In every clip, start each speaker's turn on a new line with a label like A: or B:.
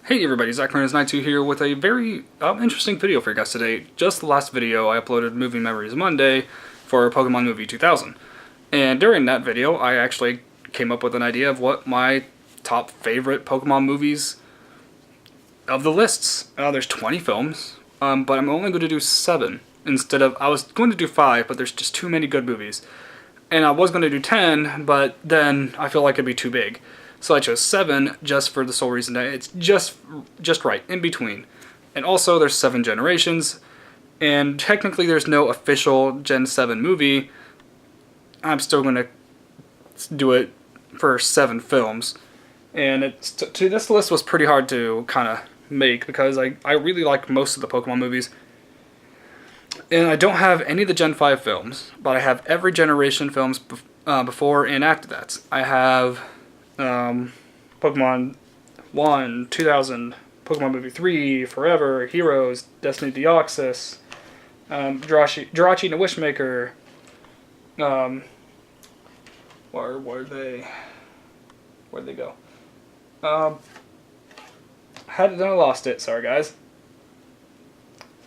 A: Hey everybody, ZachMartinez92 here with a very interesting video for you guys today. Just the last video I uploaded Movie Memories Monday for Pokemon Movie 2000. And during that video I actually came up with an idea of what my top favorite Pokemon movies of the lists. There's 20 films, but I'm only going to do 7 instead of, I was going to do 5, but there's just too many good movies. And I was going to do 10, but then I feel like it'd be too big. So I chose 7 just for the sole reason that it's just right, in between. And also there's 7 generations, and technically there's no official Gen 7 movie. I'm still going to do it for 7 films. And this list was pretty hard to kind of make because I really like most of the Pokemon movies. And I don't have any of the Gen 5 films, but I have every generation films before and after that. I have Pokemon 1, 2000, Pokemon Movie 3, Forever, Heroes, Destiny Deoxys, Jirachi and the Wishmaker, where'd they go? Had it, then I lost it, sorry guys.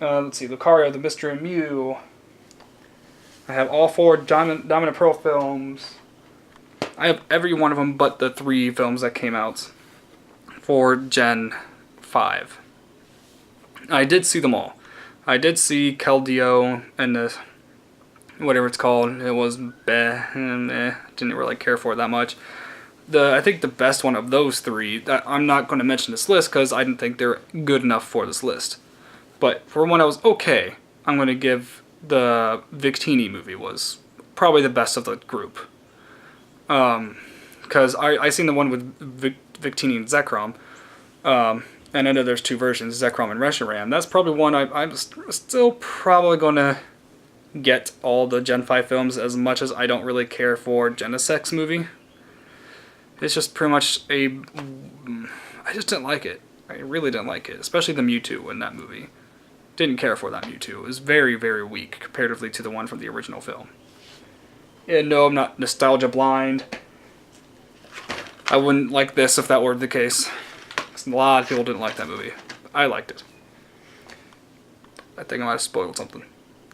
A: Let's see, Lucario, the Mystery Mew. I have all 4 Diamond and Pearl films. I have every one of them but the 3 films that came out for Gen 5. I did see them all. I did see Keldeo and the whatever it's called. It was didn't really care for it that much. I think the best one of those 3 that I'm not going to mention this list because I didn't think they're good enough for this list. But for one I was okay, I'm going to give the Victini movie was probably the best of the group. Because I seen the one with Victini and Zekrom, and I know there's 2 versions, Zekrom and Reshiram. That's probably one I'm still probably going to get all the Gen 5 films as much as I don't really care for Genesec's movie. It's just pretty much I just didn't like it. I really didn't like it, especially the Mewtwo in that movie. Didn't care for that Mewtwo. It was very, very weak comparatively to the one from the original film. And no, I'm not nostalgia blind. I wouldn't like this if that were the case. A lot of people didn't like that movie. I liked it. I think I might have spoiled something.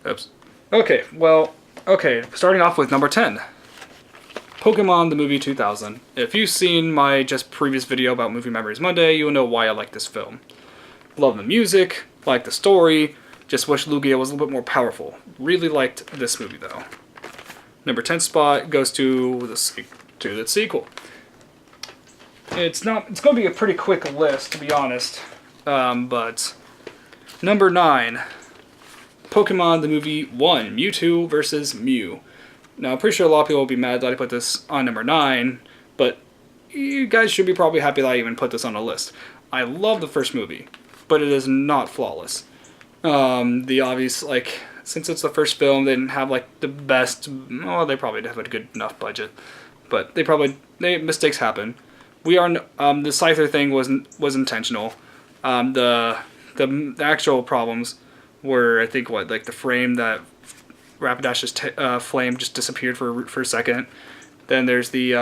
A: Oops. Okay, well, starting off with number 10. Pokemon the Movie 2000. If you've seen my just previous video about Movie Memories Monday, you'll know why I like this film. Love the music, like the story, just wish Lugia was a little bit more powerful. Really liked this movie though. Number 10 spot goes to the sequel. It's going to be a pretty quick list, to be honest. But number 9, Pokemon the Movie 1, Mewtwo vs. Mew. Now, I'm pretty sure a lot of people will be mad that I put this on number 9, but you guys should be probably happy that I even put this on a list. I love the first movie, but it is not flawless. The obvious, since it's the first film, they didn't have the best. Well, they probably didn't have a good enough budget, but mistakes happen. The Scyther thing was intentional. The actual problems were, I think, the frame that Rapidash's flame just disappeared for a second. Then there's the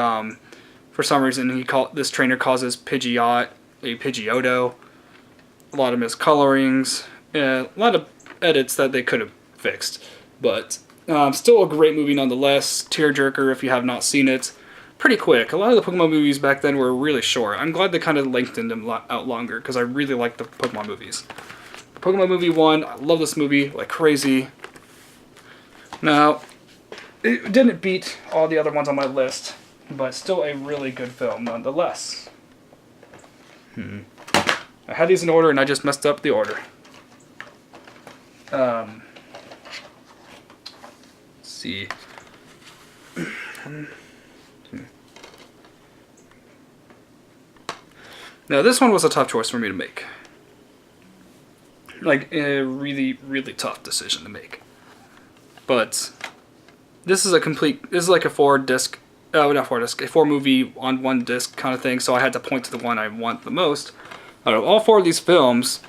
A: for some reason this trainer causes Pidgeot a Pidgeotto. A lot of miscolorings, a lot of edits that they could have fixed, but still a great movie nonetheless. Tearjerker if you have not seen it. Pretty quick. A lot of the Pokemon movies back then were really short. I'm glad they kind of lengthened them out longer because I really like the Pokemon movies. Pokemon Movie 1, I love this movie like crazy. Now, it didn't beat all the other ones on my list, but still a really good film nonetheless. I had these in order and I just messed up the order. Let's see. Now this one was a tough choice for me to make. A really, really tough decision to make. But this is like a 4-disc, a 4-movie on 1 disc kind of thing, so I had to point to the one I want the most. Out of all 4 of these films,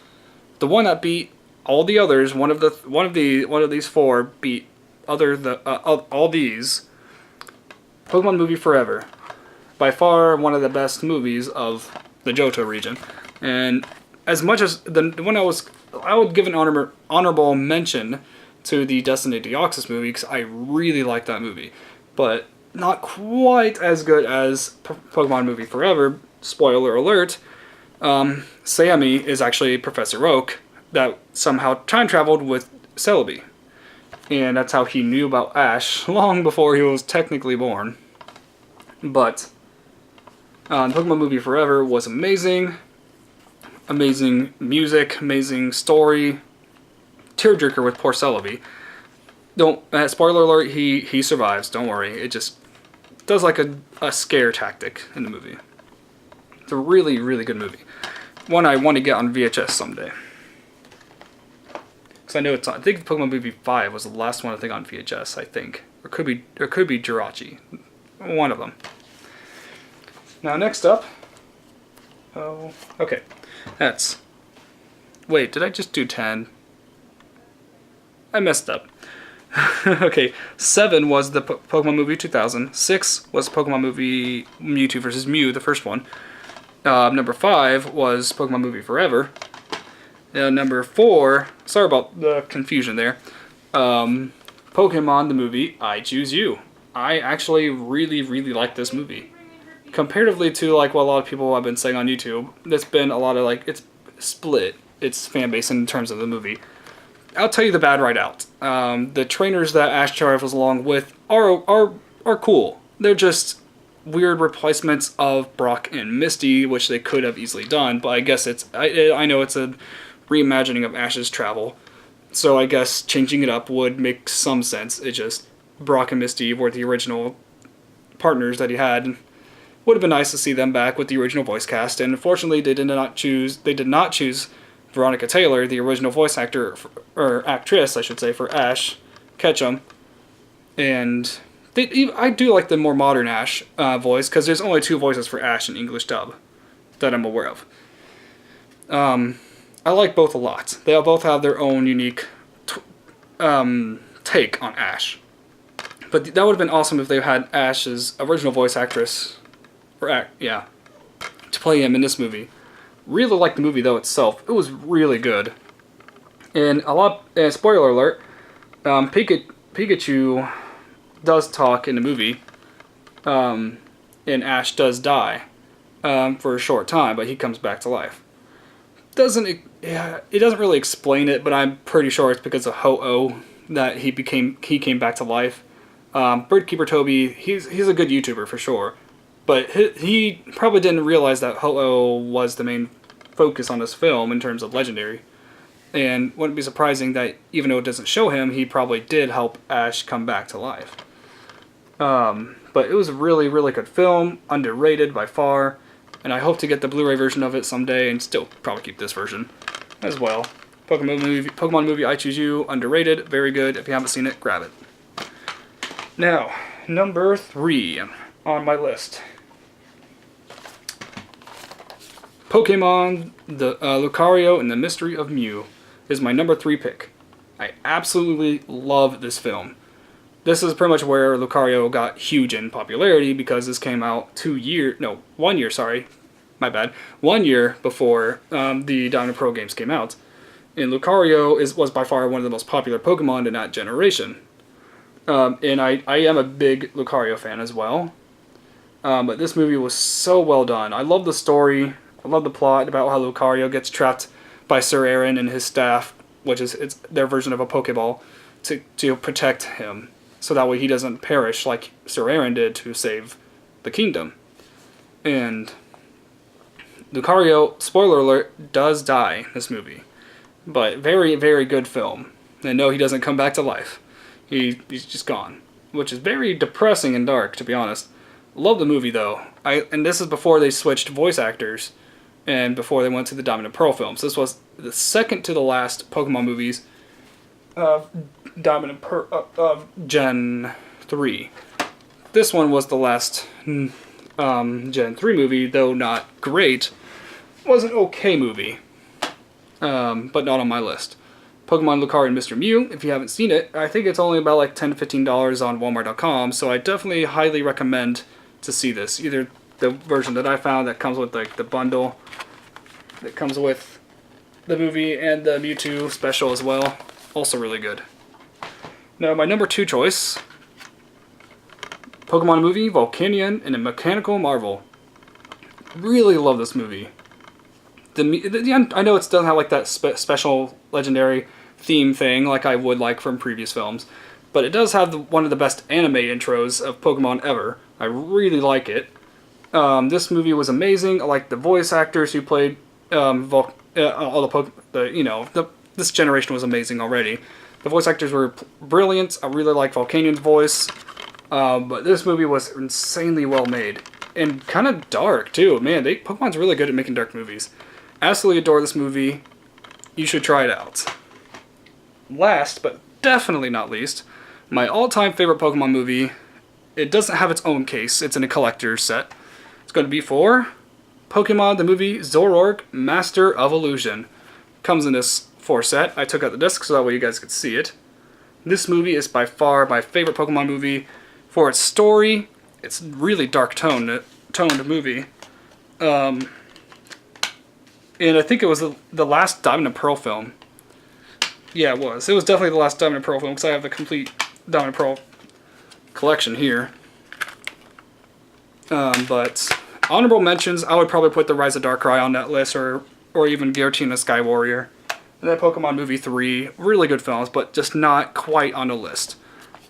A: the one that beat all the others, one of these 4 beat all these. Pokemon Movie Forever, by far one of the best movies of the Johto region. And as much as I would give an honorable mention to the Destiny Deoxys movie because I really like that movie, but not quite as good as Pokemon Movie Forever. Spoiler alert. Sammy is actually Professor Oak that somehow time traveled with Celebi. And that's how he knew about Ash long before he was technically born. But Pokemon Movie Forever was amazing. Amazing music, amazing story. Tearjerker with poor Celebi. Spoiler alert, he survives, don't worry. It just does like a scare tactic in the movie. It's a really, really good movie. One I want to get on VHS someday. Because I know I think Pokemon Movie 5 was the last one I think on VHS, I think. Or could be Jirachi. One of them. Now next up. Oh, okay. Wait, did I just do 10? I messed up. Okay, 7 was the Pokemon Movie 2000. 6 was Pokemon Movie Mewtwo vs. Mew, the first one. Number 5 was Pokemon Movie Forever. Number 4, sorry about the confusion there. Pokemon the movie I Choose You. I actually really, really like this movie. Comparatively to like what a lot of people have been saying on YouTube, there's been a lot of like, it's split its fan base in terms of the movie. I'll tell you the bad right out. The trainers that Ash travels along with are cool. They're just weird replacements of Brock and Misty, which they could have easily done, but I guess I know it's a reimagining of Ash's travel, so I guess changing it up would make some sense. It just, Brock and Misty were the original partners that he had. Would have been nice to see them back with the original voice cast, and unfortunately they did not choose Veronica Taylor, the original voice actor, or actress, I should say, for Ash Ketchum. And I do like the more modern Ash voice, because there's only 2 voices for Ash in English dub that I'm aware of. I like both a lot. They both have their own unique take on Ash. But that would have been awesome if they had Ash's original voice actress, to play him in this movie. Really liked the movie though itself. It was really good. And spoiler alert, Pikachu does talk in the movie, and Ash does die for a short time, but he comes back to life. It doesn't really explain it, but I'm pretty sure it's because of Ho-Oh that he came back to life. Birdkeeper Toby, he's a good YouTuber for sure, but he probably didn't realize that Ho-Oh was the main focus on this film in terms of Legendary. And wouldn't be surprising that even though it doesn't show him, he probably did help Ash come back to life. But it was a really, really good film, underrated by far, and I hope to get the Blu-ray version of it someday, and still probably keep this version as well. Pokemon movie I Choose You, underrated, very good. If you haven't seen it, grab it. Now, number 3 on my list. Pokemon, the Lucario and the Mystery of Mew is my number 3 pick. I absolutely love this film. This is pretty much where Lucario got huge in popularity because this came out 1 year before the Diamond Pro games came out. And Lucario was by far one of the most popular Pokemon in that generation. And I am a big Lucario fan as well. But this movie was so well done. I love the story. I love the plot about how Lucario gets trapped by Sir Aaron and his staff, which is their version of a Pokeball, to protect him. So that way he doesn't perish like Sir Aaron did to save the kingdom. And Lucario, spoiler alert, does die in this movie. But very, very good film. And no, he doesn't come back to life. He's just gone. Which is very depressing and dark, to be honest. Love the movie, though. And this is before they switched voice actors. And before they went to the Diamond and Pearl films. This was the second to the last Pokemon movies of Diamond and Pearl of Gen 3. This one was the last Gen 3 movie, though not great. It was an okay movie. But not on my list. Pokemon Lucario and Mr. Mew, if you haven't seen it, I think it's only about like $10 to $15 on Walmart.com, so I definitely highly recommend to see this. Either the version that I found that comes with like the bundle that comes with the movie and the Mewtwo special as well. Also really good. Now my number 2 choice, Pokemon movie, Volcanion, and a Mechanical Marvel. Really love this movie. I know it doesn't have like that special legendary theme thing like I would like from previous films, but it does have one of the best anime intros of Pokemon ever. I really like it. This movie was amazing. I like the voice actors who played all this generation was amazing already. The voice actors were brilliant. I really like Volcanion's voice. But this movie was insanely well made. And kind of dark, too. Man, Pokemon's really good at making dark movies. Absolutely adore this movie. You should try it out. Last, but definitely not least, my all-time favorite Pokemon movie. It doesn't have its own case. It's in a collector's set. It's going to be for Pokemon the movie Zoroark Master of Illusion. Comes in this 4 set. I took out the disc so that way you guys could see it. This movie is by far my favorite Pokemon movie for its story. It's really dark toned movie. And I think it was the last Diamond and Pearl film. Yeah, it was. It was definitely the last Diamond and Pearl film because I have the complete Diamond and Pearl collection here. But honorable mentions, I would probably put the Rise of Darkrai on that list, or even Giratina Sky Warrior. And then Pokemon Movie 3, really good films, but just not quite on the list.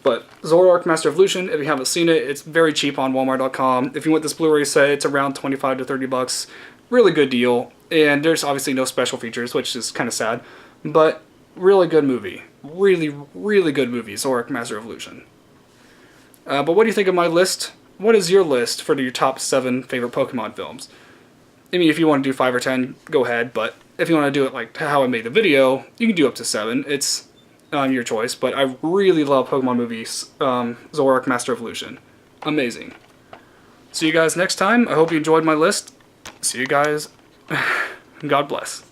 A: But Zoroark Master of Illusion, if you haven't seen it, it's very cheap on Walmart.com. If you want this Blu-ray set, it's around 25 to 30 bucks. Really good deal. And there's obviously no special features, which is kind of sad. But really good movie. Really, really good movie, Zoroark Master of Illusion. But what do you think of my list? What is your list for your top 7 favorite Pokemon films? I mean, if you want to do 5 or 10, go ahead. But if you want to do it like how I made the video, you can do up to 7. It's your choice. But I really love Pokemon movies. Zoroark Master of Illusion. Amazing. See you guys next time. I hope you enjoyed my list. See you guys. God bless.